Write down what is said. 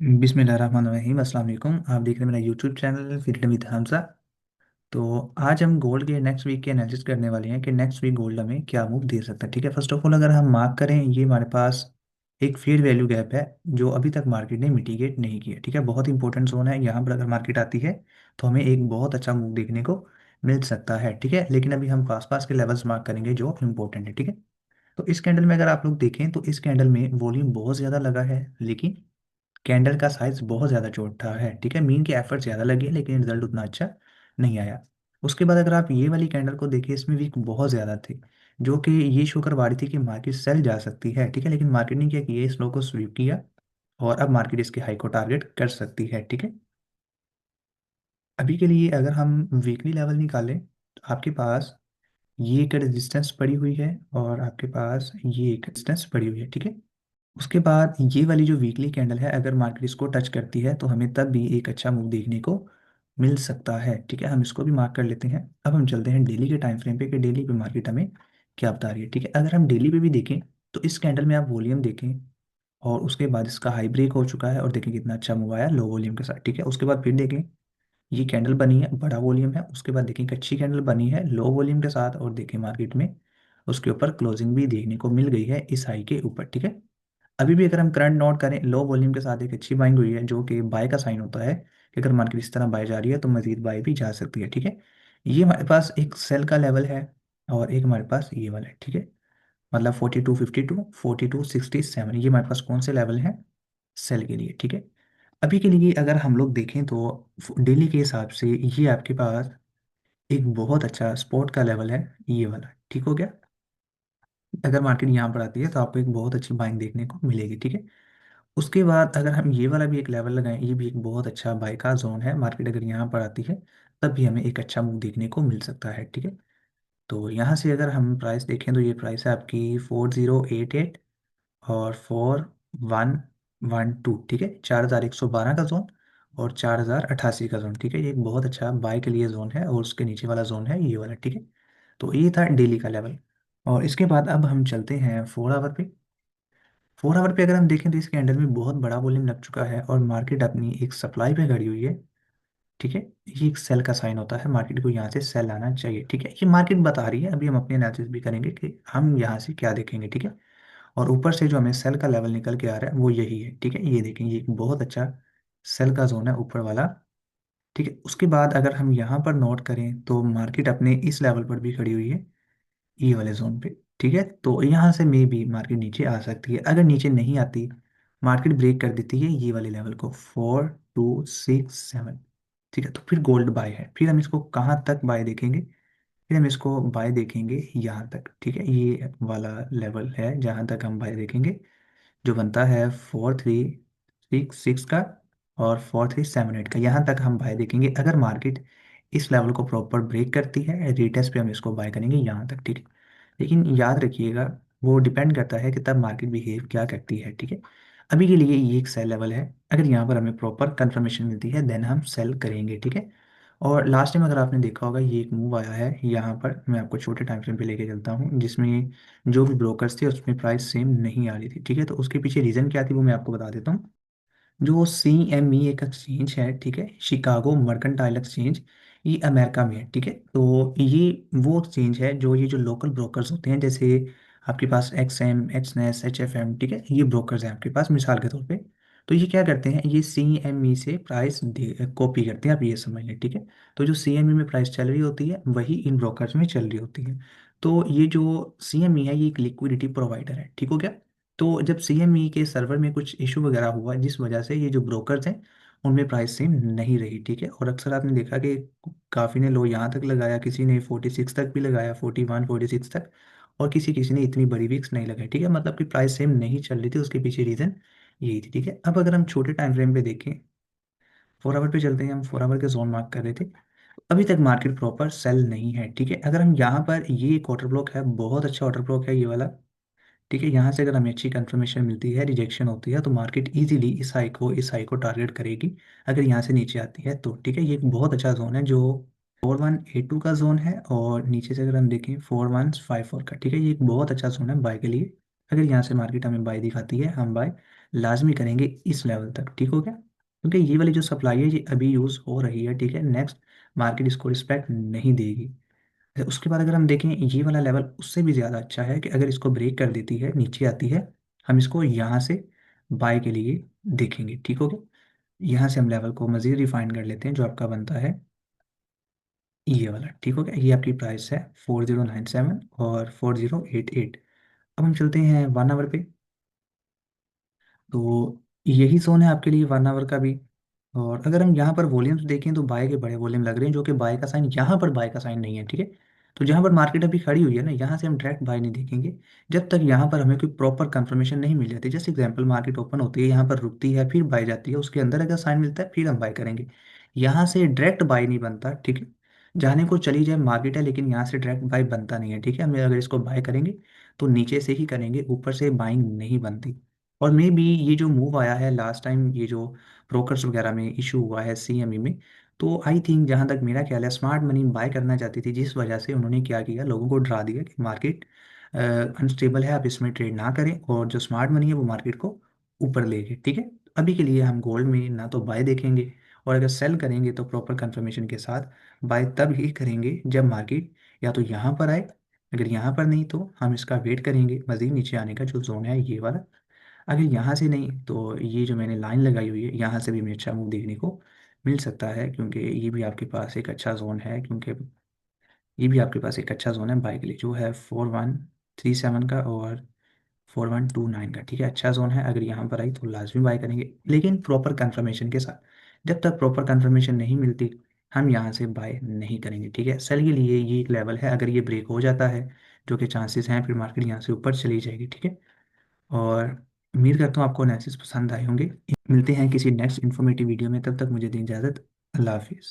बिस्मिल्लाहिर्रहमानिर्रहीम अस्सलाम वालेकुम। आप देख रहे हैं मेरा YouTube channel field with Hamza. तो आज हम गोल्ड के नेक्स्ट वीक के एनालिसिस करने वाले हैं कि नेक्स्ट वीक गोल्ड हमें क्या मूव दे सकता है। ठीक है, फर्स्ट ऑफ ऑल अगर हम मार्क करें, ये हमारे पास एक फेयर वैल्यू गैप है जो अभी तक मार्केट ने मिटिगेट नहीं किया। ठीक है, बहुत इंपॉर्टेंट जोन है, यहाँ पर अगर मार्केट आती है तो हमें एक बहुत अच्छा मूव देखने को मिल सकता है। ठीक है, लेकिन अभी हम पास पास के लेवल्स मार्क करेंगे जो इंपॉर्टेंट है। ठीक है, तो इस कैंडल में अगर आप लोग देखें तो इस कैंडल में वॉल्यूम बहुत ज़्यादा लगा है, लेकिन कैंडल का साइज बहुत ज़्यादा छोटा है। ठीक है, मीन के एफर्ट ज़्यादा लगे लेकिन रिजल्ट उतना अच्छा नहीं आया। उसके बाद अगर आप ये वाली कैंडल को देखिए, इसमें वीक बहुत ज़्यादा थे, जो कि ये शो करवा रही थी कि मार्केट सेल जा सकती है। ठीक है, लेकिन मार्केट ने क्या किया, इस लो को स्वीप किया और अब मार्केट इसके हाई को टारगेट कर सकती है। ठीक है, अभी के लिए अगर हम वीकली लेवल निकालें तो आपके पास ये एक रेजिस्टेंस पड़ी हुई है और आपके पास ये एक रेजिस्टेंस पड़ी हुई है। ठीक है, उसके बाद ये वाली जो वीकली कैंडल है, अगर मार्केट इसको टच करती है तो हमें तब भी एक अच्छा मूव देखने को मिल सकता है। ठीक है, हम इसको भी मार्क कर लेते हैं। अब हम चलते हैं डेली के टाइम फ्रेम पे कि डेली पे मार्केट हमें क्या बता रही है। ठीक है, अगर हम डेली पे भी देखें तो इस कैंडल में आप वॉल्यूम देखें और उसके बाद इसका हाई ब्रेक हो चुका है और देखें कितना अच्छा मूव आया लो वॉल्यूम के साथ। ठीक है, उसके बाद फिर देखें ये कैंडल बनी है, बड़ा वॉल्यूम है, उसके बाद देखें एक अच्छी कैंडल बनी है लो वॉल्यूम के साथ और देखें मार्केट में उसके ऊपर क्लोजिंग भी देखने को मिल गई है इस हाई के ऊपर। ठीक है, अभी भी अगर हम करंट नोट करें, लो वॉल्यूम के साथ एक अच्छी बाइंग हुई है जो कि बाय का साइन होता है कि अगर मार्केट इस तरह बाय जा रही है तो मजीद बाय भी जा सकती है। ठीक है, ये हमारे पास एक सेल का लेवल है और एक हमारे पास ये वाला है। ठीक है, मतलब 4252, 4267, ये हमारे पास कौन से लेवल हैं सेल के लिए। ठीक है, अभी के लिए अगर हम लोग देखें तो डेली के हिसाब से ये आपके पास एक बहुत अच्छा स्पोर्ट का लेवल है, ये वाला। ठीक हो गया, अगर मार्केट यहाँ पर आती है तो आपको एक बहुत अच्छी बाइंग देखने को मिलेगी। ठीक है, उसके बाद अगर हम ये वाला भी एक लेवल लगाएं, ये भी एक बहुत अच्छा बाय का जोन है, मार्केट अगर यहाँ पर आती है तब भी हमें एक अच्छा मूव देखने को मिल सकता है। ठीक है, तो यहाँ से अगर हम प्राइस देखें तो ये प्राइस है आपकी 4088 और 4112। ठीक है, 4112 का जोन और 4088 का जोन। ठीक है, ये एक बहुत अच्छा बाय के लिए जोन है और उसके नीचे वाला जोन है ये वाला। ठीक है, तो ये था डेली का लेवल। और इसके बाद अब हम चलते हैं 4 आवर पे। 4 आवर पे अगर हम देखें तो इसके अंडर में बहुत बड़ा वॉल्यूम लग चुका है और मार्केट अपनी एक सप्लाई पे खड़ी हुई है। ठीक है, ये एक सेल का साइन होता है, मार्केट को यहाँ से सेल आना चाहिए। ठीक है, ये मार्केट बता रही है, अभी हम अपने एनालिसिस भी करेंगे कि हम यहाँ से क्या देखेंगे। ठीक है, और ऊपर से जो हमें सेल का लेवल निकल के आ रहा है वो यही है। ठीक है, ये देखें, ये एक बहुत अच्छा सेल का जोन है ऊपर वाला। ठीक है, उसके बाद अगर हम यहाँ पर नोट करें तो मार्केट अपने इस लेवल पर भी खड़ी हुई है, ई वाले जोन पे। ठीक है, तो यहाँ से मे भी मार्केट नीचे आ सकती है, अगर नीचे नहीं आती मार्केट ब्रेक कर देती है ये वाले लेवल को 4267। ठीक है, तो फिर गोल्ड बाय है, फिर हम इसको कहाँ तक बाय देखेंगे, फिर हम इसको बाय देखेंगे यहाँ तक। ठीक है, ये वाला लेवल है जहाँ तक हम बाय देखेंगे, जो बनता है 4366 का और 4378 का, यहाँ तक हम बाय देखेंगे। अगर मार्केट इस लेवल को प्रॉपर ब्रेक करती है रीटेस्ट पे हम इसको बाय करेंगे यहाँ तक। ठीक है, लेकिन याद रखिएगा वो डिपेंड करता है कि तब मार्केट बिहेव क्या करती है। ठीक है, अभी के लिए ये एक सेल लेवल है, अगर यहाँ पर हमें प्रॉपर कंफर्मेशन मिलती है देन हम सेल करेंगे। ठीक है, और लास्ट टाइम अगर आपने देखा होगा ये एक मूव आया है यहाँ पर, मैं आपको छोटे टाइम फ्रेम पे लेके चलता हूँ, जिसमें जो भी ब्रोकर्स थे उसमें प्राइस सेम नहीं आ रही थी। ठीक है, तो उसके पीछे रीज़न क्या थी वो मैं आपको बता देता हूँ। जो सी एम ई एक एक्सचेंज है, ठीक है, शिकागो मर्केंटाइल एक्सचेंज, ये अमेरिका में है। ठीक है, तो ये वो एक्सचेंज है जो ये जो लोकल ब्रोकर्स होते हैं, जैसे आपके पास X M, Exness, H F M, ठीक है, ये ब्रोकर्स हैं आपके पास मिसाल के तौर पे। तो ये क्या करते हैं, ये सी एम ई से प्राइस कॉपी करते हैं, आप ये समझ लें। ठीक है, तो जो सी एम ई में प्राइस चल रही होती है वही इन ब्रोकर्स में चल रही होती है। तो ये जो सी एम ई है ये एक लिक्विडिटी प्रोवाइडर है। ठीक हो गया, तो जब CME के सर्वर में कुछ इशू वगैरह हुआ जिस वजह से ये जो ब्रोकर्स हैं उनमें प्राइस सेम नहीं रही। ठीक है, और अक्सर आपने देखा कि काफ़ी ने लो यहाँ तक लगाया, किसी ने 46 तक भी लगाया, 41 46 तक, और किसी किसी ने इतनी बड़ी विक्स नहीं लगाई। ठीक है, मतलब कि प्राइस सेम नहीं चल रही थी, उसके पीछे रीज़न यही थी। ठीक है, अब अगर हम छोटे टाइम फ्रेम पे देखें, 4 आवर पे चलते हैं, हम 4 आवर के जोन मार्क कर रहे थे, अभी तक मार्केट प्रॉपर सेल नहीं है। ठीक है, अगर हम यहाँ पर, ये एक ऑर्डर ब्लॉक है, बहुत अच्छा ऑर्डर ब्लॉक है ये वाला। ठीक है, यहाँ से अगर हमें अच्छी कंफर्मेशन मिलती है, रिजेक्शन होती है, तो मार्केट इजीली इस हाई को टारगेट करेगी अगर यहाँ से नीचे आती है तो। ठीक है, ये एक बहुत अच्छा जोन है जो 4182 का जोन है, और नीचे से अगर हम देखें 4154 का। ठीक है, ये एक बहुत अच्छा जोन है बाय के लिए, अगर यहाँ से मार्केट हमें बाय दिखाती है हम बाय लाजमी करेंगे इस लेवल तक, ठीक हो गया, क्योंकि ये वाली जो सप्लाई है ये अभी यूज़ हो रही है, ठीक है। नेक्स्ट मार्केट इसको रिस्पेक्ट नहीं देगी। उसके बाद अगर हम देखें ये वाला लेवल उससे भी ज़्यादा अच्छा है कि अगर इसको ब्रेक कर देती है, नीचे आती है, हम इसको यहाँ से बाय के लिए देखेंगे, ठीक हो गया। यहाँ से हम लेवल को मज़ीद रिफाइन कर लेते हैं, जो आपका बनता है ये वाला, ठीक हो गया। ये आपकी प्राइस है 4097 और 4088। अब हम चलते हैं 1 आवर पे। तो यही जोन है आपके लिए 1 आवर का भी। और अगर हम यहाँ पर वॉल्यूम्स देखें तो बाय के बड़े वॉल्यूम लग रहे हैं, जो कि बाय का साइन, यहाँ पर बाय का साइन नहीं है, ठीक है। तो जहाँ पर मार्केट अभी खड़ी हुई है ना, यहाँ से हम डायरेक्ट बाय नहीं देखेंगे जब तक यहाँ पर हमें कोई प्रॉपर कंफर्मेशन नहीं मिल जाती। जैसे एग्जांपल, मार्केट ओपन होती है, यहाँ पर रुकती है, फिर बाय जाती है, उसके अंदर अगर साइन मिलता है फिर हम बाय करेंगे। यहाँ से डायरेक्ट बाय नहीं बनता, ठीक है। जाने को चली जाए मार्केट है, लेकिन यहाँ से डायरेक्ट बाय बनता नहीं है, ठीक है। हमें अगर इसको बाय करेंगे तो नीचे से ही करेंगे, ऊपर से बाइंग नहीं बनती। और मे बी ये जो मूव आया है लास्ट टाइम, ये जो ब्रोकर्स वगैरह में इशू हुआ है सीएमई में, तो आई थिंक जहाँ तक मेरा ख्याल है स्मार्ट मनी बाय करना चाहती थी, जिस वजह से उन्होंने क्या किया, लोगों को डरा दिया कि मार्केट अनस्टेबल है, आप इसमें ट्रेड ना करें, और जो स्मार्ट मनी है वो मार्केट को ऊपर ले गए, ठीक है। अभी के लिए हम गोल्ड में ना तो बाय देखेंगे, और अगर सेल करेंगे तो प्रॉपर कंफर्मेशन के साथ बाय तब ही करेंगे जब मार्केट या तो यहाँ पर आए, अगर यहाँ पर नहीं तो हम इसका वेट करेंगे मज़ीद नीचे आने का, जो जोन है ये वाला। अगर यहाँ से नहीं तो ये जो मैंने लाइन लगाई हुई है, यहाँ से भी हमें अच्छा मूव देखने को मिल सकता है, क्योंकि ये भी आपके पास एक अच्छा जोन है, क्योंकि ये भी आपके पास एक अच्छा जोन है बाई के लिए, जो है 4137 का और 4129 का, ठीक है। अच्छा जोन है, अगर यहाँ पर आई तो लाजमी बाय करेंगे, लेकिन प्रॉपर कंफर्मेशन के साथ। जब तक प्रॉपर कंफर्मेशन नहीं मिलती हम यहाँ से बाय नहीं करेंगे, ठीक है। सेल के लिए ये एक लेवल है, अगर ये ब्रेक हो जाता है, जो कि चांसेस हैं, फिर मार्केट यहाँ से ऊपर चली जाएगी, ठीक है। और उम्मीद करता हूँ आपको एनालिसिस पसंद आए होंगे। मिलते हैं किसी नेक्स्ट इन्फॉर्मेटिव वीडियो में, तब तक मुझे दें इजाज़त। अल्लाह हाफिज़।